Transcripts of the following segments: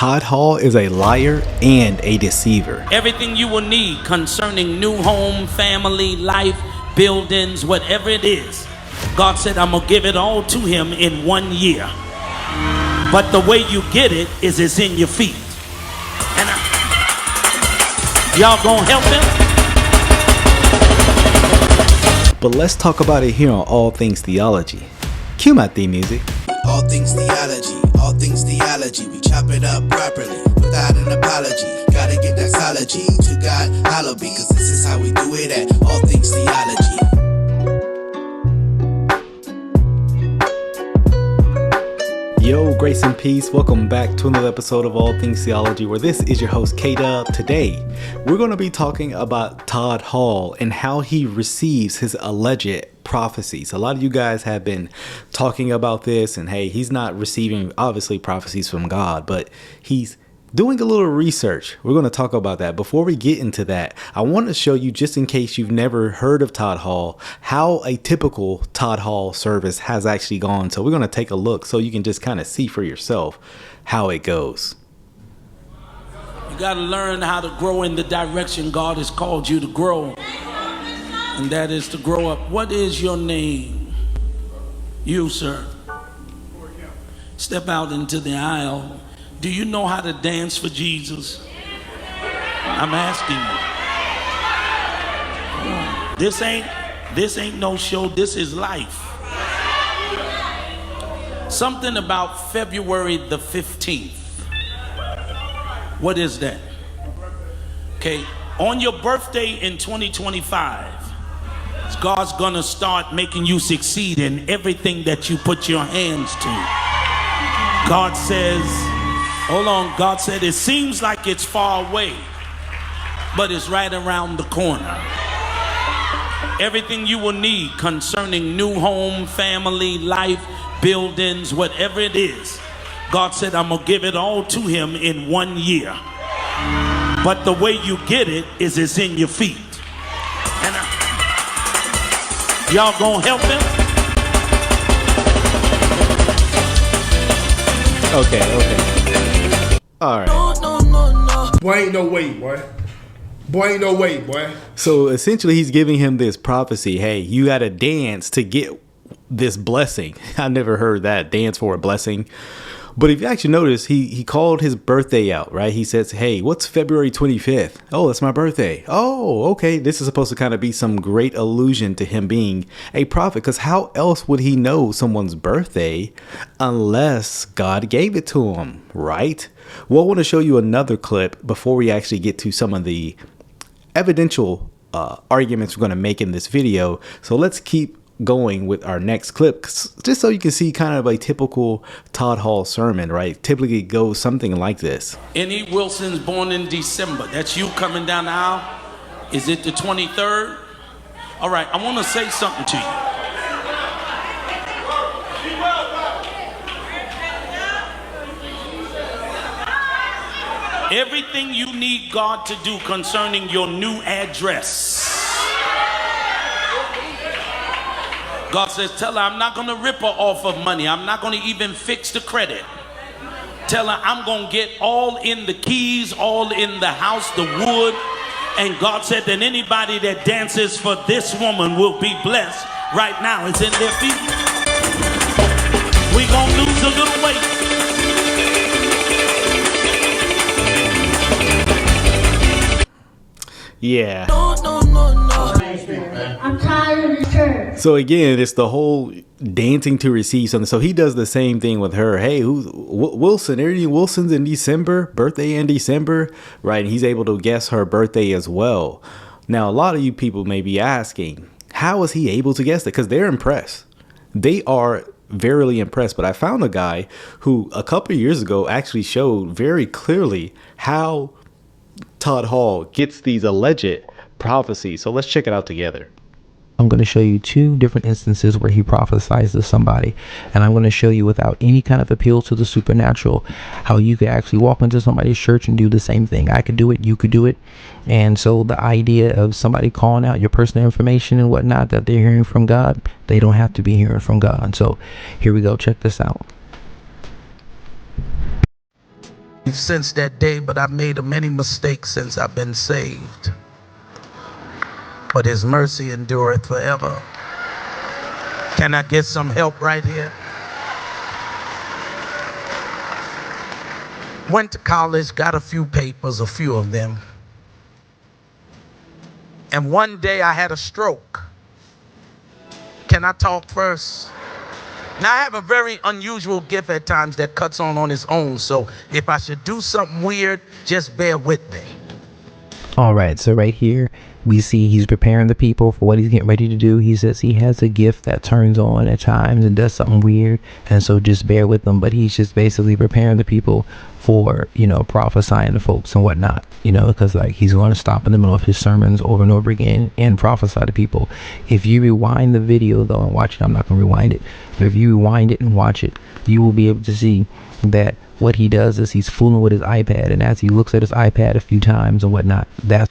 Todd Hall is a liar and a deceiver. Everything you will need concerning new home, family, life, buildings, whatever it is, God said, I'm going to give it all to him in 1 year. But the way you get it is it's in your feet. And y'all going to help him? But let's talk about it here on All Things Theology. Cue my theme music. All things theology, all things theology. We chop it up properly without an apology. Gotta get that theology to God, hollow be, cause this is how we do it at All Things Theology. Yo, grace and peace. Welcome back to another episode of All Things Theology, where this is your host, K-Dub. Today, we're going to be talking about Todd Hall and how he receives his alleged prophecies. A lot of you guys have been talking about this, and hey, he's not receiving, obviously, prophecies from God, but he's doing a little research. We're going to talk about that. Before we get into that, I want to show you, just in case you've never heard of Todd Hall, how a typical Todd Hall service has actually gone. So we're going to take a look so you can just kind of see for yourself how it goes. You got to learn how to grow in the direction God has called you to grow. And that is to grow up. What is your name? You, sir. Step out into the aisle. Do you know how to dance for Jesus? I'm asking you. This ain't no show. This is life. Something about February the 15th. What is that? Okay, on your birthday in 2025, God's gonna start making you succeed in everything that you put your hands to. God says, hold on, God said, it seems like it's far away, but it's right around the corner. Everything you will need concerning new home, family, life, buildings, whatever it is, God said, I'm going to give it all to him in 1 year. But the way you get it is it's in your feet. And y'all going to help him? Okay. All right. No. Boy, ain't no way, boy. Boy, ain't no way, boy. So essentially, he's giving him this prophecy. Hey, you got to dance to get this blessing. I never heard that, dance for a blessing. But if you actually notice, he called his birthday out, right? He says, hey, what's February 25th? Oh, that's my birthday. Oh, okay. This is supposed to kind of be some great allusion to him being a prophet, because how else would he know someone's birthday unless God gave it to him, right? Well, I want to show you another clip before we actually get to some of the evidential arguments we're going to make in this video. So let's keep going with our next clip, just so you can see kind of a typical Todd Hall sermon, right? Typically it goes something like this. Any Wilson's born in December. That's you coming down the aisle. Is it the 23rd? All right, I want to say something to you. Everything you need God to do concerning your new address, God says, tell her I'm not going to rip her off of money. I'm not going to even fix the credit. Tell her I'm going to get all in the keys, all in the house, the wood. And God said that anybody that dances for this woman will be blessed. Right now, it's in their feet. We're going to lose a little weight. Yeah. No. I'm tired of the church. So again, it's the whole dancing to receive something. So he does the same thing with her. Hey, who's Wilson? Any Wilson's in December? Birthday in December, right? And he's able to guess her birthday as well. Now, a lot of you people may be asking, how is he able to guess that? Because they're impressed. They are verily impressed. But I found a guy who a couple of years ago actually showed very clearly how Todd Hall gets these alleged prophecies. So let's check it out together. I'm going to show you two different instances where he prophesies to somebody, and I'm going to show you without any kind of appeal to the supernatural how you could actually walk into somebody's church and do the same thing. I could do it, you could do it. And so the idea of somebody calling out your personal information and whatnot that they're hearing from God, they don't have to be hearing from God. So here we go, check this out. since that day, but I've made many mistakes since I've been saved. But his mercy endureth forever. Can I get some help right here? Went to college, got a few papers, a few of them. And one day I had a stroke. Can I talk first? Now, I have a very unusual gift at times that cuts on its own. So if I should do something weird, just bear with me. All right, so right here we see he's preparing the people for what he's getting ready to do. He says he has a gift that turns on at times and does something weird, and so just bear with him. But he's just basically preparing the people for, you know, prophesying to folks and whatnot, you know, because like he's going to stop in the middle of his sermons over and over again and prophesy to people. If you rewind the video though and watch it, I'm not going to rewind it, but if you rewind it and watch it, you will be able to see that what he does is he's fooling with his iPad, and as he looks at his iPad a few times and whatnot, that's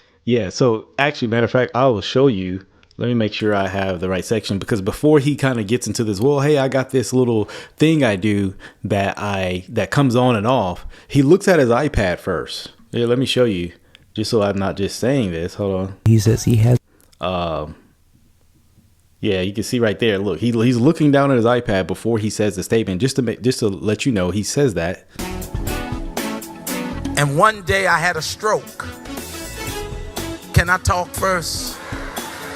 So actually, matter of fact, I will show you. Let me make sure I have the right section, because before he kind of gets into this, well, hey, I got this little thing I do that comes on and off. He looks at his iPad first. Yeah, let me show you, just so I'm not just saying this. Hold on. he says he has Yeah, you can see right there. Look, he's looking down at his iPad before he says the statement. Just to let you know, he says that. And one day I had a stroke. Can I talk first?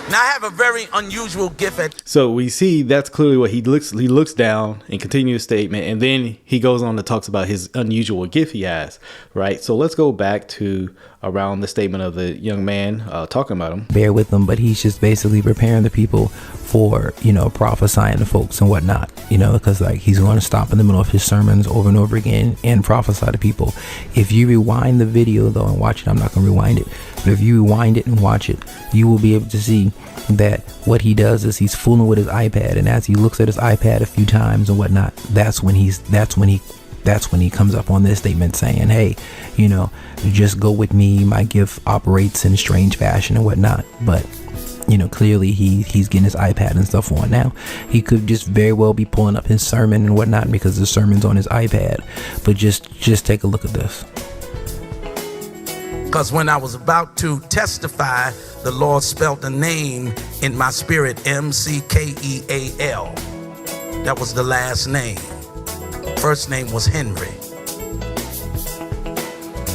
Now, I have a very unusual gift. So we see that's clearly what he looks down and continues his statement, and then he goes on to talks about his unusual gift he has, right? So let's go back to around the statement of the young man talking about him. Bear with him, but he's just basically preparing the people for, you know, prophesying to folks and whatnot, you know, because like he's going to stop in the middle of his sermons over and over again and prophesy to people. If you rewind the video though and watch it, I'm not going to rewind it, but if you rewind it and watch it, you will be able to see that what he does is he's fooling with his iPad, and as he looks at his iPad a few times and whatnot, that's when he comes up on this statement saying, hey, you know, just go with me, my gift operates in strange fashion and whatnot. But you know, clearly he's getting his iPad and stuff on. Now he could just very well be pulling up his sermon and whatnot because the sermon's on his iPad, but just take a look at this. Because when I was about to testify, the Lord spelled a name in my spirit, McKeal. That was the last name. First name was Henry.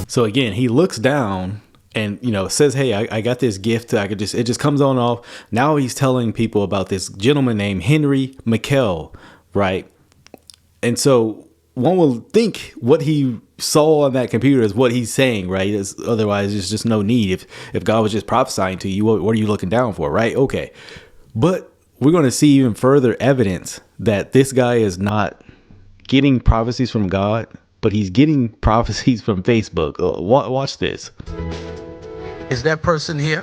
So again, he looks down and, you know, says, hey, I got this gift. It just comes on and off. Now he's telling people about this gentleman named Henry McKeal, right? And so one will think what he saw on that computer is what he's saying, right? Otherwise, there's just no need. If God was just prophesying to you, what are you looking down for, right? Okay. But we're going to see even further evidence that this guy is not getting prophecies from God, but he's getting prophecies from Facebook. Watch this. Is that person here?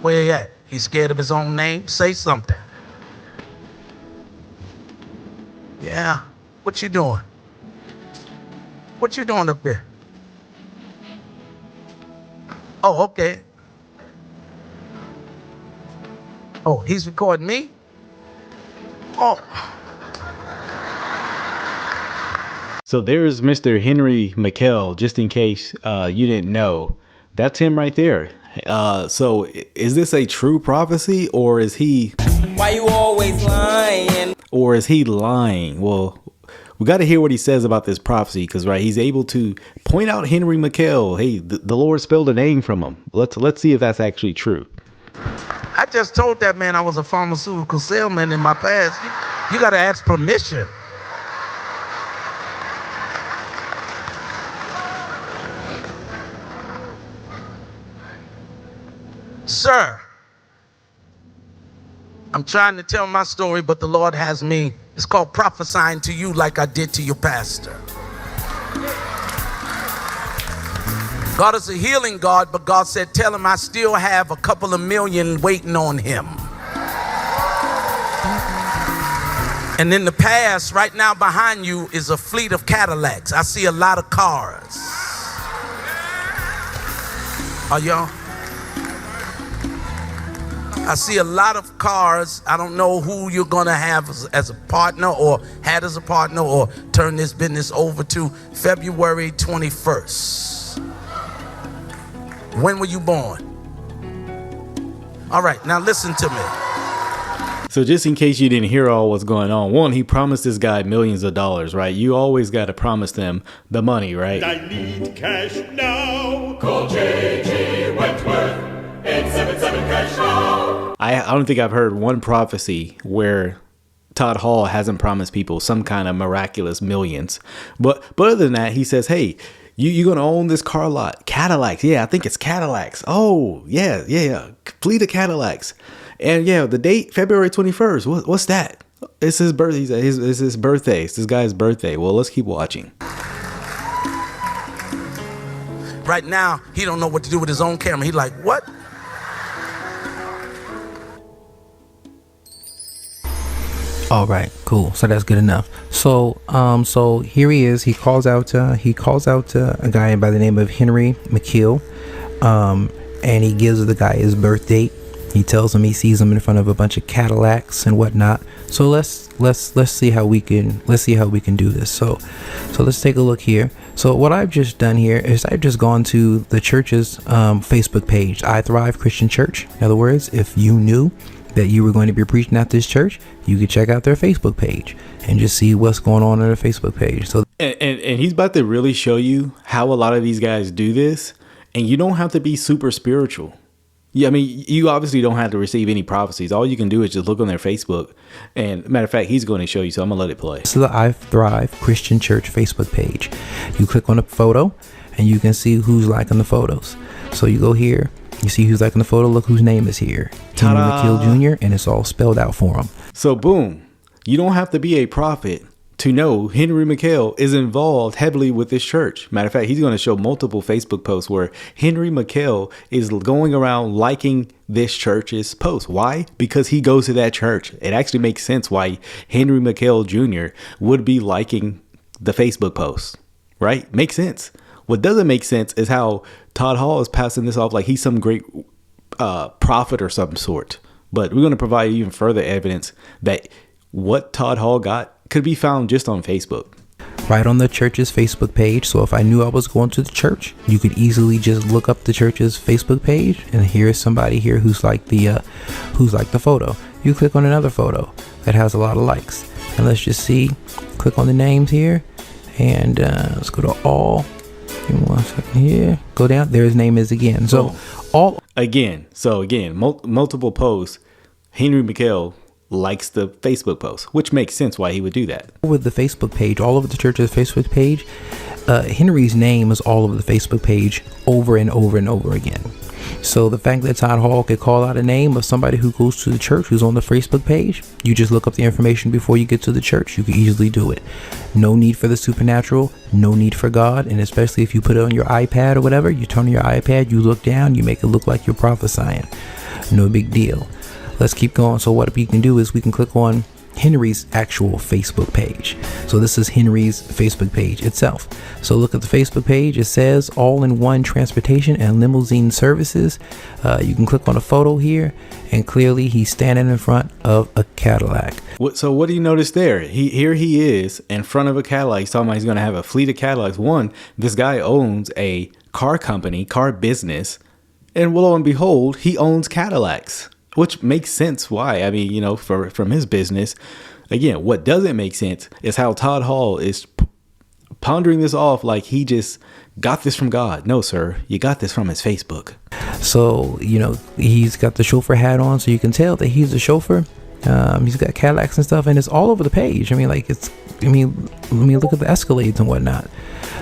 Where he at? He's scared of his own name? Say something. Yeah. What you doing? What you doing up there? Oh, okay. Oh, he's recording me? Oh. So there's Mr. Henry McKeal, just in case you didn't know. That's him right there. So is this a true prophecy, or is he... Why you always lying? Or is he lying? Well, we got to hear what he says about this prophecy, because right, he's able to point out Henry McKeal. Hey, the Lord spelled a name from him. Let's see if that's actually true. I just told that man I was a pharmaceutical salesman in my past. You got to ask permission. Sir, I'm trying to tell my story, but the Lord has me. It's called prophesying to you like I did to your pastor. God is a healing God, but God said, tell him I still have a couple of million waiting on him. And in the past, right now behind you is a fleet of Cadillacs. I see a lot of cars. Are y'all? I see a lot of cars. I don't know who you're going to have as a partner or had as a partner or turn this business over to. February 21st. When were you born? All right, now listen to me. So just in case you didn't hear all what's going on, one, he promised this guy millions of dollars, right? You always got to promise them the money, right? I need cash now. Call J.G. Wentworth. 877 cash now. I don't think I've heard one prophecy where Todd Hall hasn't promised people some kind of miraculous millions. But other than that, he says, hey, you're going to own this car lot. Cadillacs. Yeah, I think it's Cadillacs. Oh, yeah. Fleet of Cadillacs. And yeah, the date, February 21st. What's that? It's his birthday. It's his birthday. It's this guy's birthday. Well, let's keep watching. Right now, he don't know what to do with his own camera. He like, what? All right, cool. So that's good enough. So here he is. He calls out a guy by the name of Henry McKeel, and he gives the guy his birth date. He tells him he sees him in front of a bunch of Cadillacs and whatnot. So let's see how we can do this. So let's take a look here. So what I've just done here is I've just gone to the church's Facebook page, I Thrive Christian Church. In other words, if you knew that you were going to be preaching at this church, you could check out their Facebook page and just see what's going on their Facebook page. So and he's about to really show you how a lot of these guys do this, and you don't have to be super spiritual. Yeah, I mean, you obviously don't have to receive any prophecies. All you can do is just look on their Facebook. And matter of fact, he's going to show you, so I'm going to let it play. This is the I Thrive Christian Church Facebook page. You click on a photo, and you can see who's liking the photos. So you go here, you see who's liking the photo, look whose name is here. Henry McKeel Jr., and it's all spelled out for him. So boom, you don't have to be a prophet to know Henry McKeel is involved heavily with this church. Matter of fact, he's going to show multiple Facebook posts where Henry McKeel is going around liking this church's posts. Why? Because he goes to that church. It actually makes sense why Henry McKeel Jr. would be liking the Facebook posts, right? Makes sense. What doesn't make sense is how Todd Hall is passing this off like he's some great prophet or some sort. But we're going to provide even further evidence that what Todd Hall got could be found just on Facebook. Right on the church's Facebook page. So if I knew I was going to the church, you could easily just look up the church's Facebook page, and here's somebody here who's like the photo. You click on another photo that has a lot of likes, and let's just see. Click on the names here, and let's go to all. Give me 1 second here. Go down. There his name is again. So multiple posts. Henry McKeel likes the Facebook post, which makes sense why he would do that. With the Facebook page, all over the church's Facebook page, Henry's name is all over the Facebook page over and over and over again. So the fact that Todd Hall could call out a name of somebody who goes to the church who's on the Facebook page, you just look up the information before you get to the church. You can easily do it. No need for the supernatural, no need for God. And especially if you put it on your iPad or whatever, you turn on your iPad, you look down, you make it look like you're prophesying. No big deal. Let's keep going. So what we can do is we can click on Henry's actual Facebook page. So this is Henry's Facebook page itself. So look at the Facebook page. It says all-in-one transportation and limousine services. You can click on a photo here, and clearly he's standing in front of a Cadillac. So what do you notice there? Here he is in front of a Cadillac. He's talking about he's going to have a fleet of Cadillacs. One, this guy owns a car company, car business, and lo and behold, he owns Cadillacs. Which makes sense why. I mean, from his business. Again, what doesn't make sense is how Todd Hall is pondering this off like he just got this from God. No, sir. You got this from his Facebook. So, he's got the chauffeur hat on, so you can tell that he's a chauffeur. He's got Cadillacs and stuff, and it's all over the page. I mean, look at the Escalades and whatnot.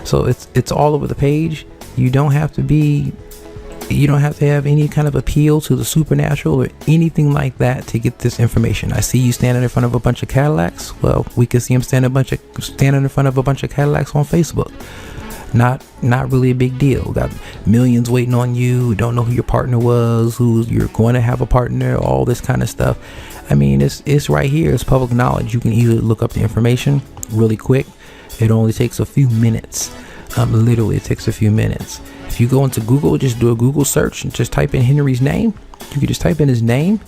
So it's all over the page. You don't have to have any kind of appeal to the supernatural or anything like that to get this information. I see you standing in front of a bunch of Cadillacs. Well, we can see him standing in front of a bunch of Cadillacs on Facebook. Not really a big deal. Got millions waiting on you. Don't know who your partner was, who you're going to have a partner, all this kind of stuff. I mean, it's right here. It's public knowledge. You can easily look up the information really quick. It only takes a few minutes. Literally, it takes a few minutes. If you go into Google, just do a Google search and just type in Henry's name, You can just type in his name.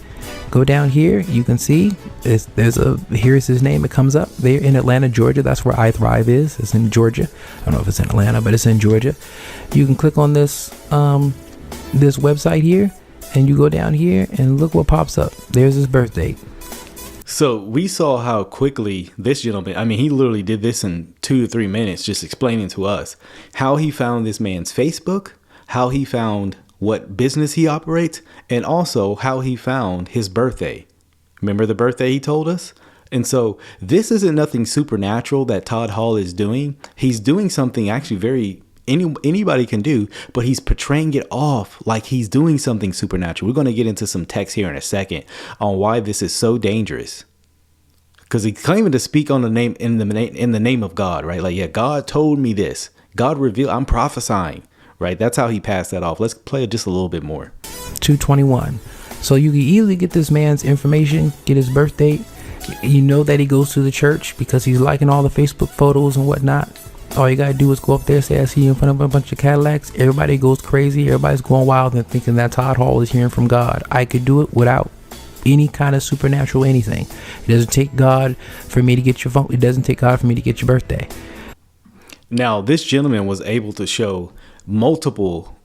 Go down here, you can see here's his name. It comes up there in Atlanta, Georgia. That's where I Thrive is. It's in Georgia. I don't know if it's in Atlanta, but it's in Georgia. You can click on this this website here, and you go down here and look what pops up. There's his birth date. So we saw how quickly this gentleman, I mean, he literally did this in 2 to 3 minutes, just explaining to us how he found this man's Facebook, how he found what business he operates, and also how he found his birthday. Remember the birthday he told us? And so this isn't nothing supernatural that Todd Hall is doing. He's doing something actually anybody can do, but he's portraying it off like he's doing something supernatural. We're going to get into some text here in a second on why this is so dangerous. Because he's claiming to speak on the name in the name of God, right? Like, yeah, God told me this. God revealed, I'm prophesying. Right, that's how he passed that off. Let's play it just a little bit more. 221. So you can easily get this man's information, get his birth date. You know that he goes to the church because he's liking all the Facebook photos and whatnot. All you gotta do is go up there, say I see you in front of a bunch of Cadillacs. Everybody goes crazy. Everybody's going wild and thinking that Todd Hall is hearing from God. I could do it without any kind of supernatural anything. It doesn't take God for me to get your phone. It doesn't take God for me to get your birthday. Now, this gentleman was able to show multiple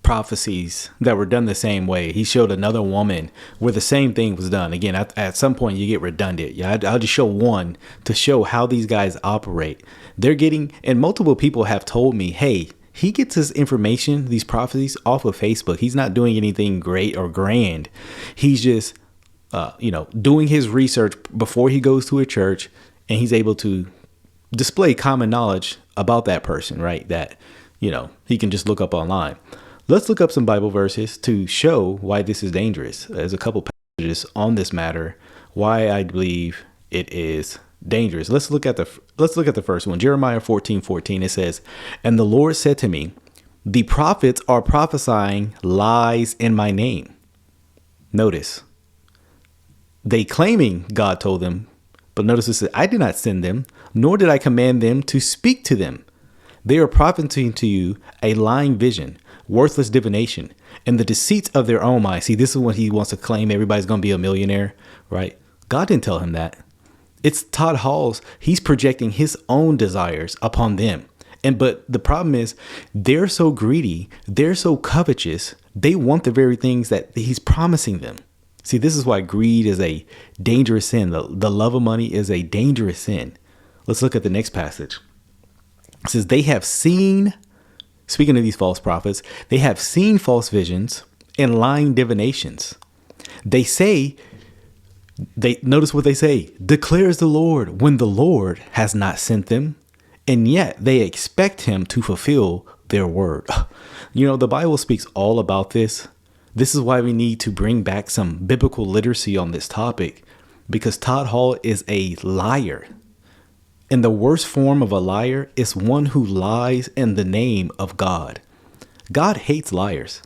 prophecies that were done the same way. He showed another woman where the same thing was done. Again, at some point you get redundant. Yeah, I'll just show one to show how these guys operate. They're getting, and multiple people have told me, hey, he gets his information, these prophecies, off of Facebook. He's not doing anything great or grand. He's just, doing his research before he goes to a church, and he's able to display common knowledge about that person, right? That he can just look up online. Let's look up some Bible verses to show why this is dangerous. There's a couple passages on this matter, why I believe it is dangerous. Let's look at the first one. Jeremiah 14:14. It says, "And the Lord said to me, the prophets are prophesying lies in my name." Notice, they claiming God told them, but notice it says, "I did not send them, nor did I command them to speak to them. They are prophesying to you a lying vision, worthless divination, and the deceits of their own mind." See, this is what he wants to claim everybody's going to be a millionaire, right? God didn't tell him that. It's Todd Hall's. He's projecting his own desires upon them. But the problem is they're so greedy. They're so covetous. They want the very things that he's promising them. See, this is why greed is a dangerous sin. The love of money is a dangerous sin. Let's look at the next passage. It says, they have seen, speaking of these false prophets, they have seen false visions and lying divinations. Notice what they say, declares the Lord, when the Lord has not sent them, and yet they expect him to fulfill their word. The Bible speaks all about this. This is why we need to bring back some biblical literacy on this topic, because Todd Hall is a liar. And the worst form of a liar is one who lies in the name of God. God hates liars,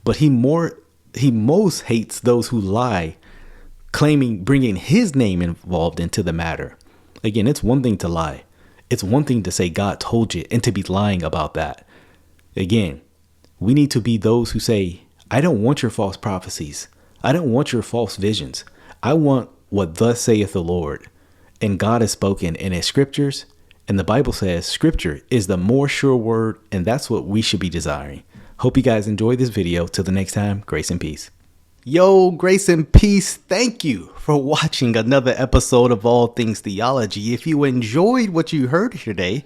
but he most hates those who lie, bringing his name involved into the matter. Again, it's one thing to lie. It's one thing to say God told you and to be lying about that. Again, we need to be those who say, I don't want your false prophecies. I don't want your false visions. I want what thus saith the Lord. And God has spoken in his scriptures. And the Bible says scripture is the more sure word. And that's what we should be desiring. Hope you guys enjoyed this video. Till the next time, grace and peace. Yo, grace and peace. Thank you for watching another episode of All Things Theology. If you enjoyed what you heard today,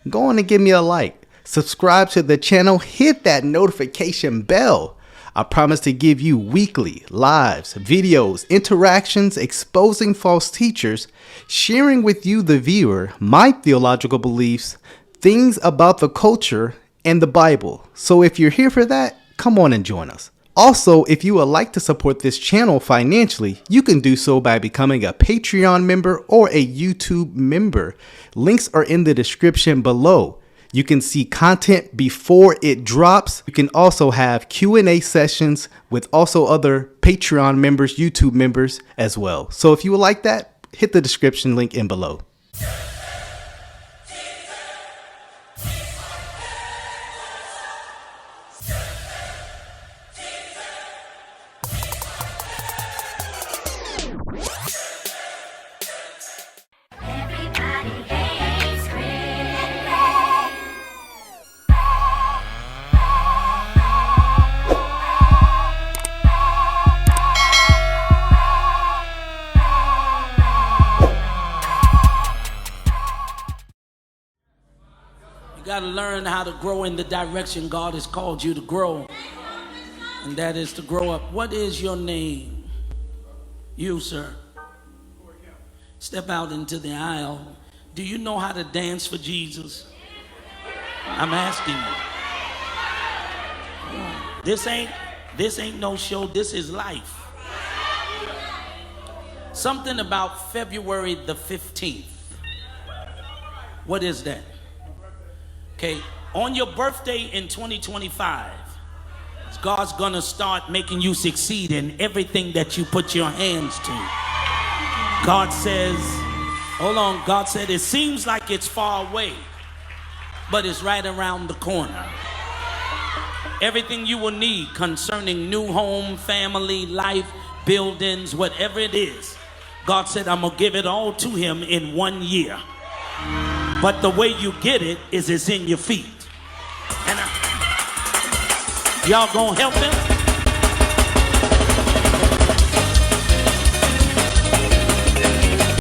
go on and give me a like. Subscribe to the channel. Hit that notification bell. I promise to give you weekly lives, videos, interactions, exposing false teachers, sharing with you, the viewer, my theological beliefs, things about the culture, and the Bible. So if you're here for that, come on and join us. Also, if you would like to support this channel financially, you can do so by becoming a Patreon member or a YouTube member. Links are in the description below. You can see content before it drops. You can also have Q&A sessions with also other Patreon members, YouTube members as well. So if you would like that, hit the description link in below. got to learn how to grow in the direction God has called you to grow. And that is to grow up. What is your name? You, sir. Step out into the aisle. Do you know how to dance for Jesus? I'm asking you. This ain't no show. This is life. Something about February the 15th. What is that? Okay, on your birthday in 2025, God's gonna start making you succeed in everything that you put your hands to. God says, hold on, God said it seems like it's far away, but it's right around the corner. Everything you will need concerning new home, family, life, buildings, whatever it is, God said, I'm gonna give it all to him in 1 year. But the way you get it is it's in your feet. And y'all gonna help him?